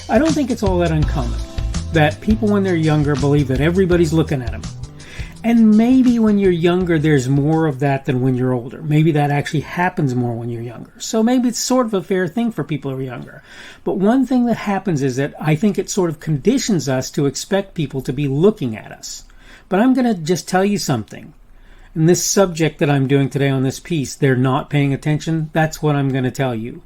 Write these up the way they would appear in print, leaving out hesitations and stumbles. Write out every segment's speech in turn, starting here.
I don't think it's all that uncommon that people when they're younger believe that everybody's looking at them. And maybe when you're younger, there's more of that than when you're older. Maybe that actually happens more when you're younger. So maybe it's sort of a fair thing for people who are younger. But one thing that happens is that I think it sort of conditions us to expect people to be looking at us. But I'm going to just tell you something. And this subject that I'm doing today on this piece, they're not paying attention. That's what I'm going to tell you.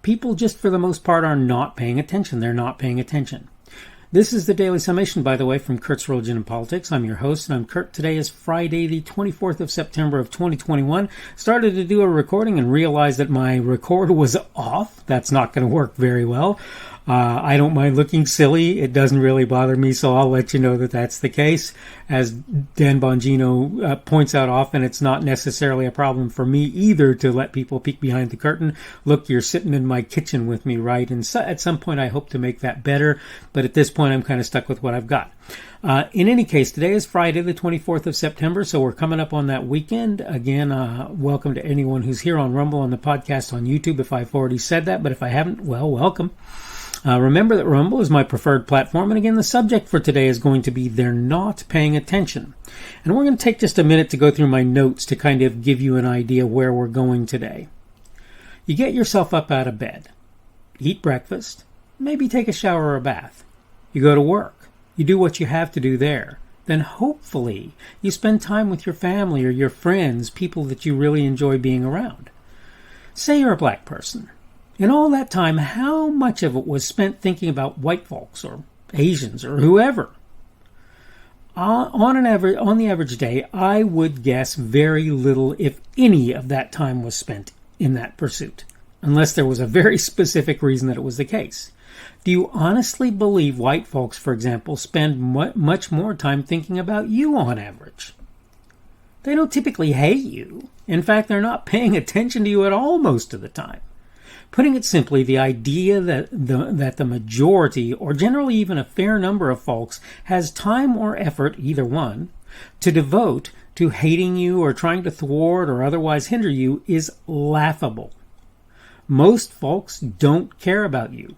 People just for the most part are not paying attention. They're not paying attention. This is the Daily Summation, by the way, from Kurt's Religion and Politics. I'm your host, and I'm Kurt. Today is Friday, the 24th of September of 2021. Started to do a recording and realized that my record was off. That's not going to work very well. I don't mind looking silly. It doesn't really bother me, so I'll let you know that that's the case. As Dan Bongino points out often, it's not necessarily a problem for me either to let people peek behind the curtain. Look, you're sitting in my kitchen with me, right? And so at some point I hope to make that better, but at this point I'm kind of stuck with what I've got. In any case, today is Friday, the 24th of September, so we're coming up on that weekend. Again, welcome to anyone who's here on Rumble, on the podcast, on YouTube, if I've already said that, but if I haven't, well, welcome. Remember that Rumble is my preferred platform, and again, the subject for today is going to be they're not paying attention. And we're going to take just a minute to go through my notes to kind of give you an idea where we're going today. You get yourself up out of bed, eat breakfast, maybe take a shower or a bath. You go to work. You do what you have to do there. Then hopefully you spend time with your family or your friends, people that you really enjoy being around. Say you're a black person. In all that time, how much of it was spent thinking about white folks or Asians or whoever? On the average day, I would guess very little, if any, of that time was spent in that pursuit, unless there was a very specific reason that it was the case. Do you honestly believe white folks, for example, spend much more time thinking about you on average? They don't typically hate you. In fact, they're not paying attention to you at all most of the time. Putting it simply, the idea that the majority, or generally even a fair number of folks, has time or effort, either one, to devote to hating you or trying to thwart or otherwise hinder you is laughable. Most folks don't care about you.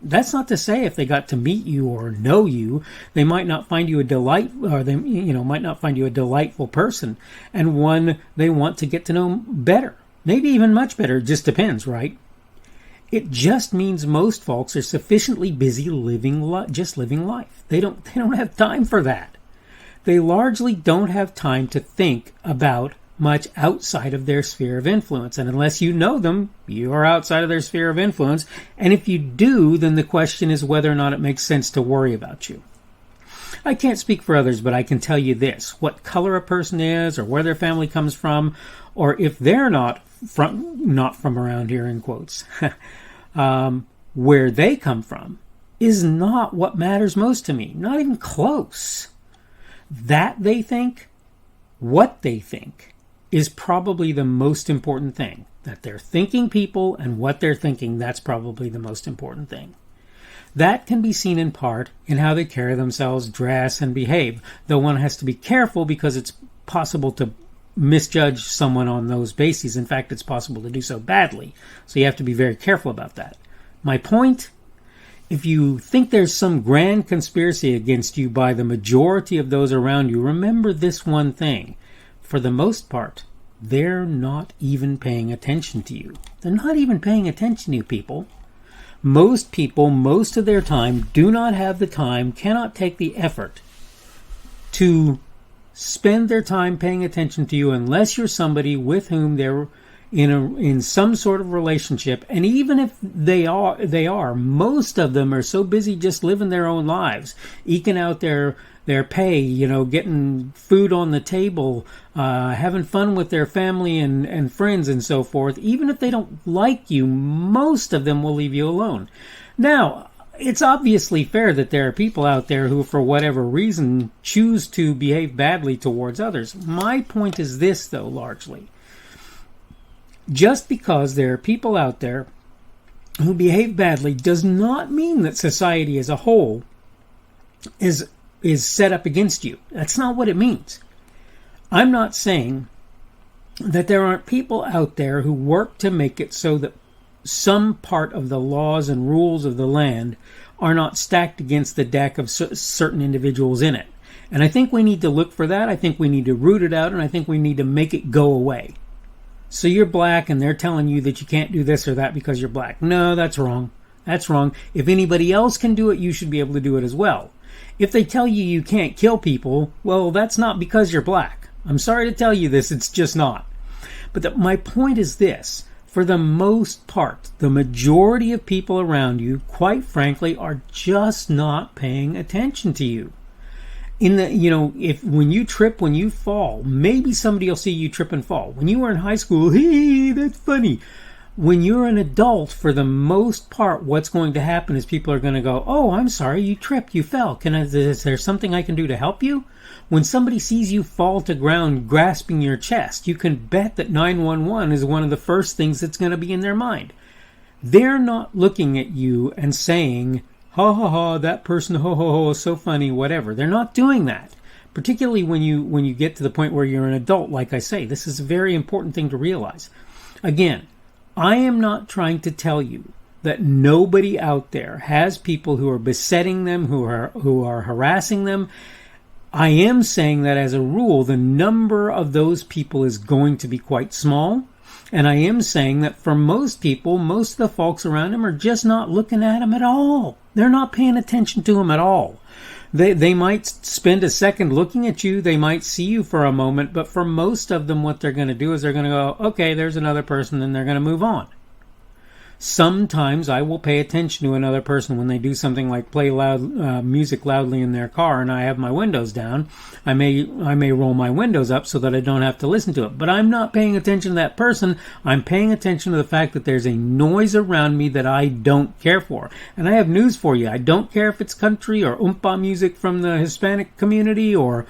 That's not to say if they got to meet you or know you, they might not find you a might not find you a delightful person and one they want to get to know better. Maybe even much better. It just depends, right? It just means most folks are sufficiently busy living life. They don't have time for that. They largely don't have time to think about much outside of their sphere of influence. And unless you know them, you are outside of their sphere of influence. And if you do, then the question is whether or not it makes sense to worry about you. I can't speak for others, but I can tell you this. What color a person is, or where their family comes from, or if they're not from around here, in quotes, where they come from, is not what matters most to me. Not even close. That they think, what they think, is probably the most important thing. That they're thinking people and what they're thinking, that's probably the most important thing. That can be seen in part in how they carry themselves, dress, and behave, though one has to be careful because it's possible to misjudge someone on those bases. In fact, it's possible to do so badly, so you have to be very careful about that. My point, if you think there's some grand conspiracy against you by the majority of those around you, remember this one thing. For the most part, they're not even paying attention to you. They're not even paying attention to you, people. Most people, most of their time, do not have the time, cannot take the effort to spend their time paying attention to you unless you're somebody with whom they're in some sort of relationship. And even if they are, most of them are so busy just living their own lives, eking out their pay, getting food on the table, having fun with their family and friends and so forth. Even if they don't like you, most of them will leave you alone. Now, it's obviously fair that there are people out there who, for whatever reason, choose to behave badly towards others. My point is this, though, largely. Just because there are people out there who behave badly does not mean that society as a whole is set up against you. That's not what it means. I'm not saying that there aren't people out there who work to make it so that some part of the laws and rules of the land are not stacked against the deck of certain individuals in it. And I think we need to look for that. I think we need to root it out, and I think we need to make it go away. So you're black and they're telling you that you can't do this or that because you're black. No, that's wrong. That's wrong. If anybody else can do it, you should be able to do it as well. If they tell you you can't kill people, well, that's not because you're black. I'm sorry to tell you this, it's just not. But my point is this. For the most part, the majority of people around you, quite frankly, are just not paying attention to you. When you trip, when you fall, maybe somebody will see you trip and fall. When you were in high school, hey, that's funny. When you're an adult, for the most part, what's going to happen is people are going to go, oh, I'm sorry, you tripped, you fell. Is there something I can do to help you? When somebody sees you fall to ground grasping your chest, you can bet that 911 is one of the first things that's going to be in their mind. They're not looking at you and saying, ha ha ha, that person, ho ho ho, is so funny, whatever. They're not doing that. Particularly when you get to the point where you're an adult, like I say. This is a very important thing to realize. Again, I am not trying to tell you that nobody out there has people who are besetting them, who are harassing them. I am saying that as a rule, the number of those people is going to be quite small. And I am saying that for most people, most of the folks around them are just not looking at them at all. They're not paying attention to them at all. They might spend a second looking at you. They might see you for a moment. But for most of them, what they're going to do is they're going to go, okay, there's another person, and they're going to move on. Sometimes I will pay attention to another person when they do something like play loud music loudly in their car and I have my windows down. I may roll my windows up so that I don't have to listen to it. But I'm not paying attention to that person. I'm paying attention to the fact that there's a noise around me that I don't care for. And I have news for you. I don't care if it's country or oompa music from the Hispanic community or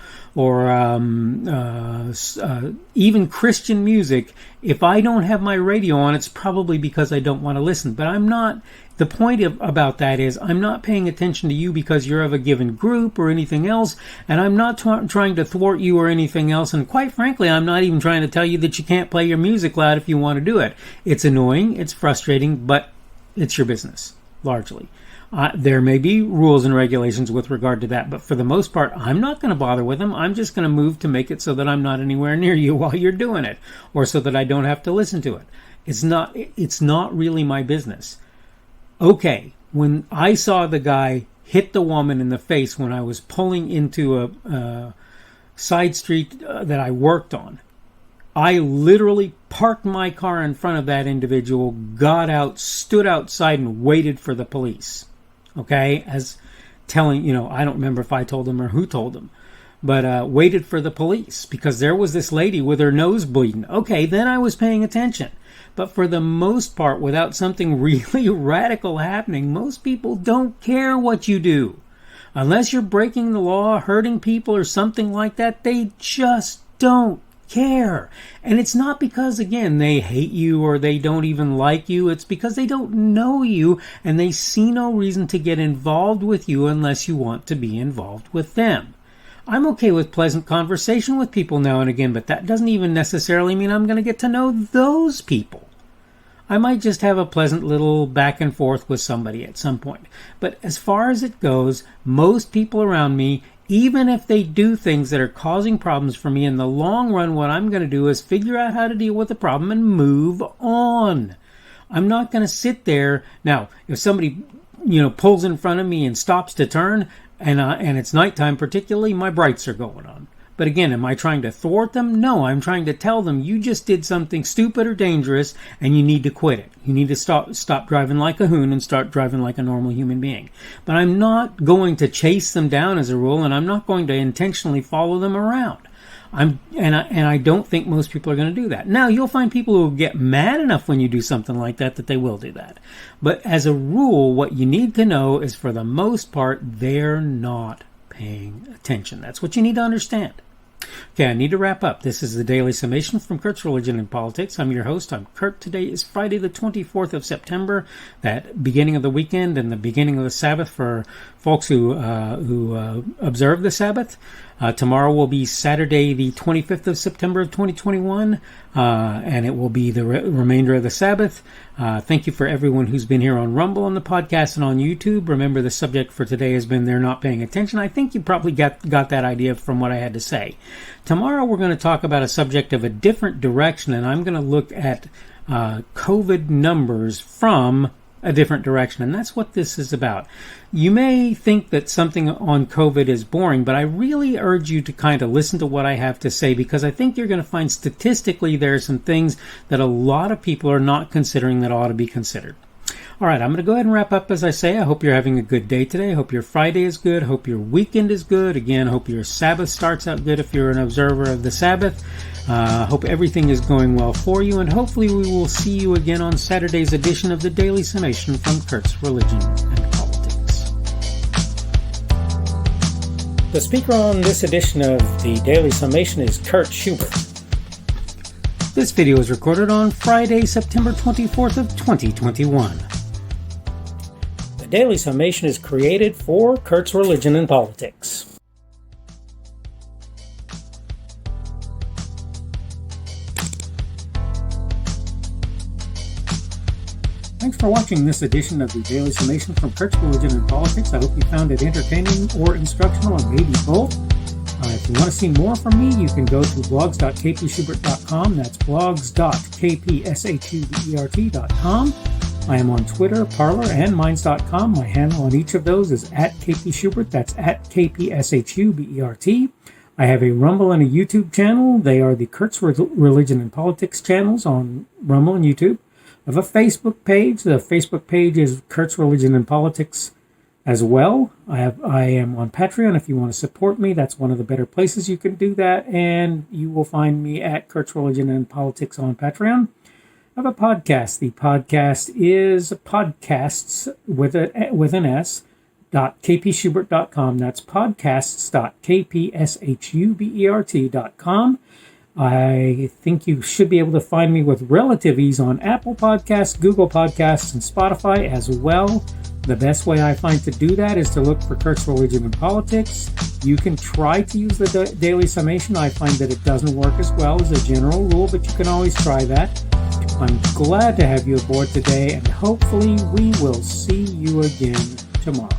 even Christian music. If I don't have my radio on, it's probably because I don't want to listen. But I'm not. The point about that is I'm not paying attention to you because you're of a given group or anything else, and I'm not trying to thwart you or anything else. And quite frankly, I'm not even trying to tell you that you can't play your music loud if you want to do it. It's annoying, it's frustrating, but it's your business, largely. There may be rules and regulations with regard to that, but for the most part, I'm not going to bother with them. I'm just going to move to make it so that I'm not anywhere near you while you're doing it, or so that I don't have to listen to it. It's not really my business. Okay, when I saw the guy hit the woman in the face when I was pulling into a side street that I worked on, I literally parked my car in front of that individual, got out, stood outside, and waited for the police. Okay, as telling, I don't remember if I told them or who told them, but waited for the police because there was this lady with her nose bleeding. Okay, then I was paying attention. But for the most part, without something really radical happening, most people don't care what you do. Unless you're breaking the law, hurting people, or something like that, they just don't care. And it's not because, again, they hate you or they don't even like you. It's because they don't know you and they see no reason to get involved with you unless you want to be involved with them. I'm okay with pleasant conversation with people now and again, but that doesn't even necessarily mean I'm going to get to know those people. I might just have a pleasant little back and forth with somebody at some point. But as far as it goes, most people around me, even if they do things that are causing problems for me, in the long run, what I'm going to do is figure out how to deal with the problem and move on. I'm not going to sit there. Now, if somebody, pulls in front of me and stops to turn, and it's nighttime particularly, my brights are going on. But again, am I trying to thwart them? No, I'm trying to tell them you just did something stupid or dangerous and you need to quit it. You need to stop driving like a hoon and start driving like a normal human being. But I'm not going to chase them down as a rule, and I'm not going to intentionally follow them around. I don't think most people are going to do that. Now, you'll find people who will get mad enough when you do something like that they will do that. But as a rule, what you need to know is for the most part, they're not paying attention. That's what you need to understand. Okay, I need to wrap up. This is the Daily Summation from Kurt's Religion and Politics. I'm your host. I'm Kurt. Today is Friday the 24th of September, that beginning of the weekend and the beginning of the Sabbath for folks who observe the Sabbath. Tomorrow will be Saturday, the 25th of September of 2021, and it will be the remainder of the Sabbath. Thank you for everyone who's been here on Rumble on the podcast and on YouTube. Remember, the subject for today has been they're not paying attention. I think you probably got that idea from what I had to say. Tomorrow we're going to talk about a subject of a different direction, and I'm going to look at COVID numbers from a different direction, and that's what this is about. You may think that something on COVID is boring, but I really urge you to kind of listen to what I have to say, because I think you're going to find statistically there are some things that a lot of people are not considering that ought to be considered. All right, I'm going to go ahead and wrap up as I say. I hope you're having a good day today. I hope your Friday is good. I hope your weekend is good. Again, I hope your Sabbath starts out good if you're an observer of the Sabbath. Hope everything is going well for you, and hopefully we will see you again on Saturday's edition of the Daily Summation from Kurt's Religion and Politics. The speaker on this edition of the Daily Summation is Kurt Schubert. This video was recorded on Friday, September 24th of 2021. The Daily Summation is created for Kurt's Religion and Politics. Thanks for watching this edition of the Daily Summation from Kurt's Religion and Politics. I hope you found it entertaining or instructional, and maybe both. If you want to see more from me, you can go to blogs.kpschubert.com. That's blogs.kpschubert.com. I am on Twitter, Parler, and Minds.com. My handle on each of those is @kpschubert. That's @kpschubert. I have a Rumble and a YouTube channel. They are the Kurt's Religion and Politics channels on Rumble and YouTube. I have a Facebook page. The Facebook page is Kurt's Religion and Politics as well. I am on Patreon. If you want to support me, that's one of the better places you can do that. And you will find me at Kurt's Religion and Politics on Patreon. I have a podcast. The podcast is podcasts with an S. .kpschubert.com. That's podcasts.kpschubert.com. I think you should be able to find me with relative ease on Apple Podcasts, Google Podcasts, and Spotify as well. The best way I find to do that is to look for Kurt's Religion and Politics. You can try to use the Daily Summation. I find that it doesn't work as well as a general rule, but you can always try that. I'm glad to have you aboard today, and hopefully we will see you again tomorrow.